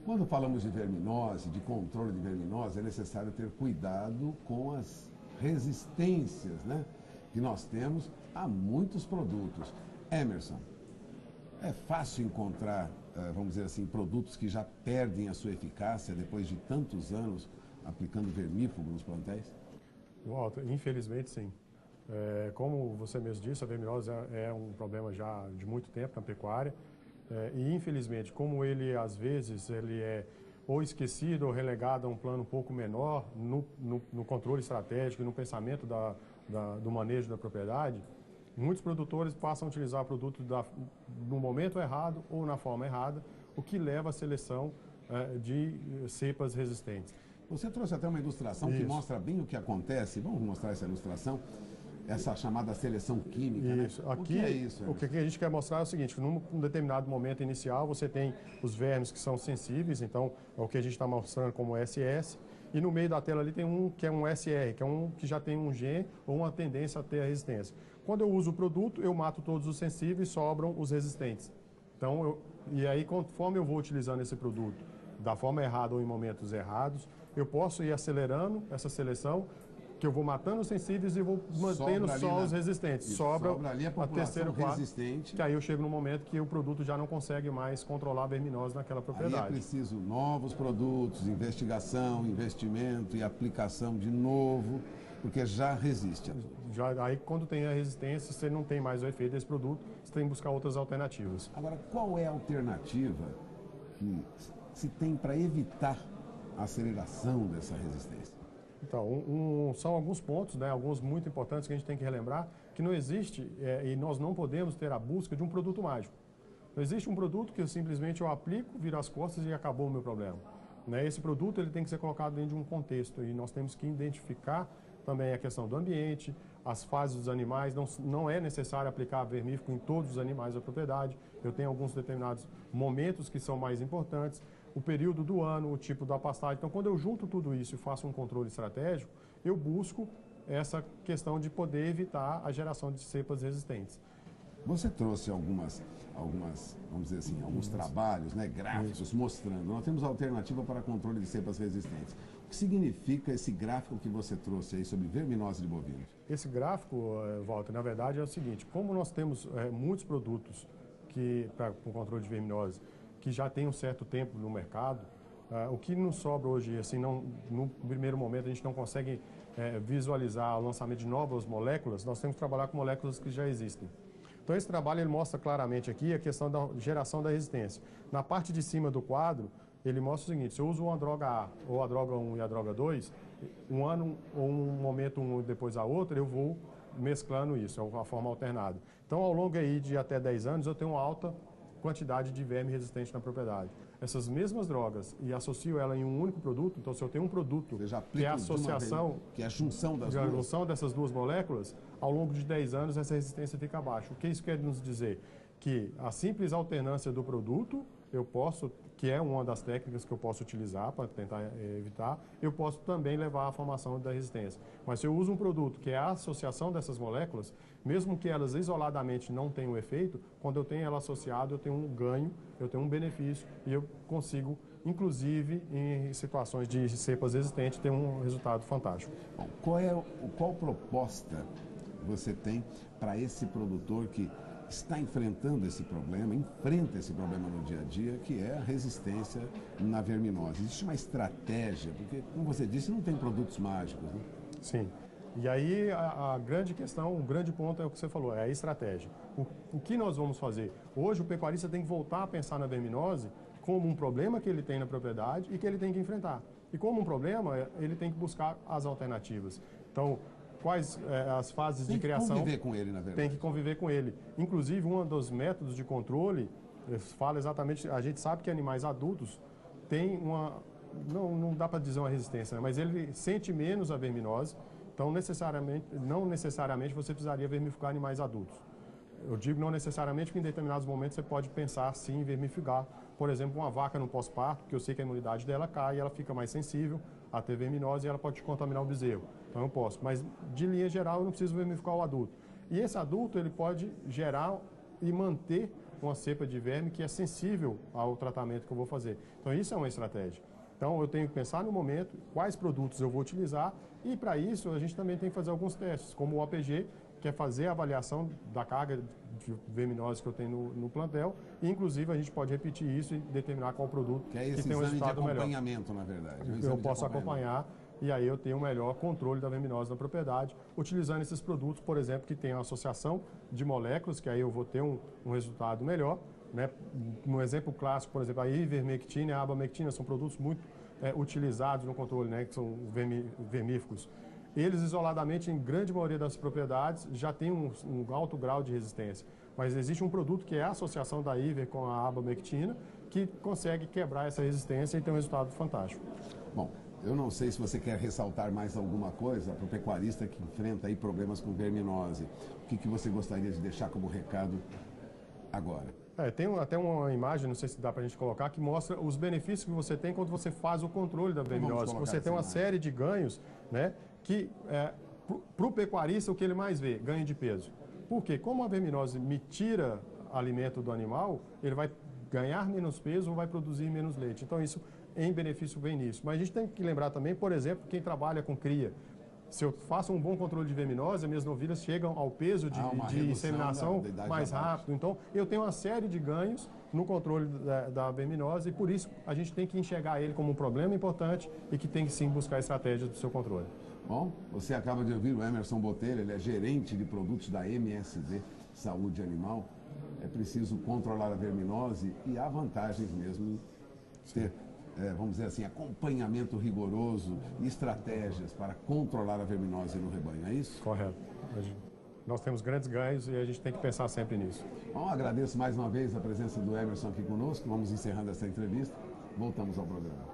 Quando falamos de verminose, de controle de verminose, é necessário ter cuidado com as resistências, né, que nós temos a muitos produtos. Emerson, é fácil encontrar, vamos dizer assim, produtos que já perdem a sua eficácia depois de tantos anos aplicando vermífugo nos plantéis? Walter, infelizmente sim. Como você mesmo disse, a verminose é um problema já de muito tempo na pecuária. E infelizmente, como ele às vezes ele é ou esquecido ou relegado a um plano um pouco menor no controle estratégico e no pensamento do manejo da propriedade, muitos produtores passam a utilizar o produto no momento errado ou na forma errada, o que leva à seleção de cepas resistentes. Você trouxe até uma ilustração que mostra bem o que acontece. Vamos mostrar essa ilustração? Essa chamada seleção química, isso. Né? Aqui, o que é isso? O que a gente quer mostrar é o seguinte, que num determinado momento inicial você tem os vermes que são sensíveis, então é o que a gente está mostrando como SS, e no meio da tela ali tem um que é um SR, que é um que já tem um gen ou uma tendência a ter a resistência. Quando eu uso o produto, eu mato todos os sensíveis e sobram os resistentes. Então, e aí conforme eu vou utilizando esse produto da forma errada ou em momentos errados, eu posso ir acelerando essa seleção, que eu vou matando os sensíveis e vou mantendo só os resistentes. Sobra ali a terceira resistente. Que aí eu chego no momento que o produto já não consegue mais controlar a verminose naquela propriedade. Aí é preciso novos produtos, investigação, investimento e aplicação de novo, porque já resiste. Aí quando tem a resistência, você não tem mais o efeito desse produto, você tem que buscar outras alternativas. Agora, qual é a alternativa que se tem para evitar a aceleração dessa resistência? Então, são alguns pontos, né, alguns muito importantes que a gente tem que relembrar, que não existe e nós não podemos ter a busca de um produto mágico. Não existe um produto que simplesmente eu aplico, viro as costas e acabou o meu problema. Né? Esse produto ele tem que ser colocado dentro de um contexto e nós temos que identificar também a questão do ambiente, as fases dos animais. Não é necessário aplicar vermífugo em todos os animais da propriedade. Eu tenho alguns determinados momentos que são mais importantes, o período do ano, o tipo da pastagem. Então, quando eu junto tudo isso e faço um controle estratégico, eu busco essa questão de poder evitar a geração de cepas resistentes. Você trouxe algumas, vamos dizer assim, alguns trabalhos, né, gráficos mostrando. Nós temos alternativa para controle de cepas resistentes. O que significa esse gráfico que você trouxe aí sobre verminose de bovinos? Esse gráfico, Walter, na verdade é o seguinte: como nós temos muitos produtos para o controle de verminose que já tem um certo tempo no mercado, o que nos sobra hoje, assim, no primeiro momento a gente não consegue visualizar o lançamento de novas moléculas, nós temos que trabalhar com moléculas que já existem. Então esse trabalho ele mostra claramente aqui a questão da geração da resistência. Na parte de cima do quadro, ele mostra o seguinte: se eu uso uma droga A ou a droga 1 e a droga 2, um ano ou um momento um depois a outra, eu vou mesclando isso, é uma forma alternada. Então ao longo aí de até 10 anos eu tenho uma alta quantidade de verme resistente na propriedade. Essas mesmas drogas, e associo ela em um único produto, então se eu tenho um produto que é a associação, que é a junção dessas duas moléculas, ao longo de 10 anos essa resistência fica abaixo. O que isso quer nos dizer? Que a simples alternância do produto, que é uma das técnicas que eu posso utilizar para tentar evitar, eu posso também levar à formação da resistência. Mas se eu uso um produto que é a associação dessas moléculas, mesmo que elas isoladamente não tenham efeito, quando eu tenho ela associada, eu tenho um ganho, eu tenho um benefício e eu consigo, inclusive em situações de cepas resistentes, ter um resultado fantástico. Bom, qual proposta você tem para esse produtor que está enfrenta esse problema no dia a dia, que é a resistência na verminose? Existe uma estratégia, porque, como você disse, não tem produtos mágicos, né? Sim. E aí a grande questão, o grande ponto é o que você falou, é a estratégia. O que nós vamos fazer? Hoje o pecuarista tem que voltar a pensar na verminose como um problema que ele tem na propriedade e que ele tem que enfrentar. E como um problema, ele tem que buscar as alternativas. Então, quais as fases de criação... Tem que conviver com ele, na verdade. Tem que conviver com ele. Inclusive, um dos métodos de controle fala exatamente... A gente sabe que animais adultos têm uma... Não dá para dizer uma resistência, né? Mas ele sente menos a verminose. Então, não necessariamente você precisaria vermificar animais adultos. Eu digo não necessariamente porque em determinados momentos você pode pensar sim em vermificar. Por exemplo, uma vaca no pós-parto, que eu sei que a imunidade dela cai e ela fica mais sensível a ter verminose e ela pode contaminar o bezerro. Então eu posso, mas de linha geral eu não preciso vermificar o adulto. E esse adulto ele pode gerar e manter uma cepa de verme que é sensível ao tratamento que eu vou fazer. Então, isso é uma estratégia. Então, eu tenho que pensar no momento quais produtos eu vou utilizar e, para isso, a gente também tem que fazer alguns testes, como o OPG, que é fazer a avaliação da carga de verminose que eu tenho no plantel, e, inclusive, a gente pode repetir isso e determinar qual produto que é esse tem um resultado melhor. Acompanhamento, na verdade. Eu posso acompanhar e aí eu tenho um melhor controle da verminose na propriedade, utilizando esses produtos, por exemplo, que tem a associação de moléculas, que aí eu vou ter um resultado melhor. Né? Um exemplo clássico, por exemplo, a ivermectina e a abamectina são produtos muito utilizados no controle, né? Que são vermífugos. Eles, isoladamente, em grande maioria das propriedades, já têm um alto grau de resistência. Mas existe um produto que é a associação da iver com a abamectina, que consegue quebrar essa resistência e ter um resultado fantástico. Bom, eu não sei se você quer ressaltar mais alguma coisa para o pecuarista que enfrenta aí problemas com verminose. O que você gostaria de deixar como recado agora? Tem até uma imagem, não sei se dá para a gente colocar, que mostra os benefícios que você tem quando você faz o controle da verminose. Você tem uma série de ganhos, né, que para o pecuarista o que ele mais vê, ganho de peso. Por quê? Como a verminose me tira alimento do animal, ele vai ganhar menos peso ou vai produzir menos leite. Então isso em benefício vem nisso. Mas a gente tem que lembrar também, por exemplo, quem trabalha com cria. Se eu faço um bom controle de verminose, as minhas novilhas chegam ao peso de inseminação mais rápido. Então, eu tenho uma série de ganhos no controle da verminose e, por isso, a gente tem que enxergar ele como um problema importante e que tem que, sim, buscar estratégias do seu controle. Bom, você acaba de ouvir o Emerson Botelho, ele é gerente de produtos da MSD Saúde Animal. É preciso controlar a verminose e há vantagens mesmo em ter, vamos dizer assim, acompanhamento rigoroso e estratégias para controlar a verminose no rebanho, é isso? Correto. Nós temos grandes ganhos e a gente tem que pensar sempre nisso. Bom, agradeço mais uma vez a presença do Emerson aqui conosco. Vamos encerrando essa entrevista. Voltamos ao programa.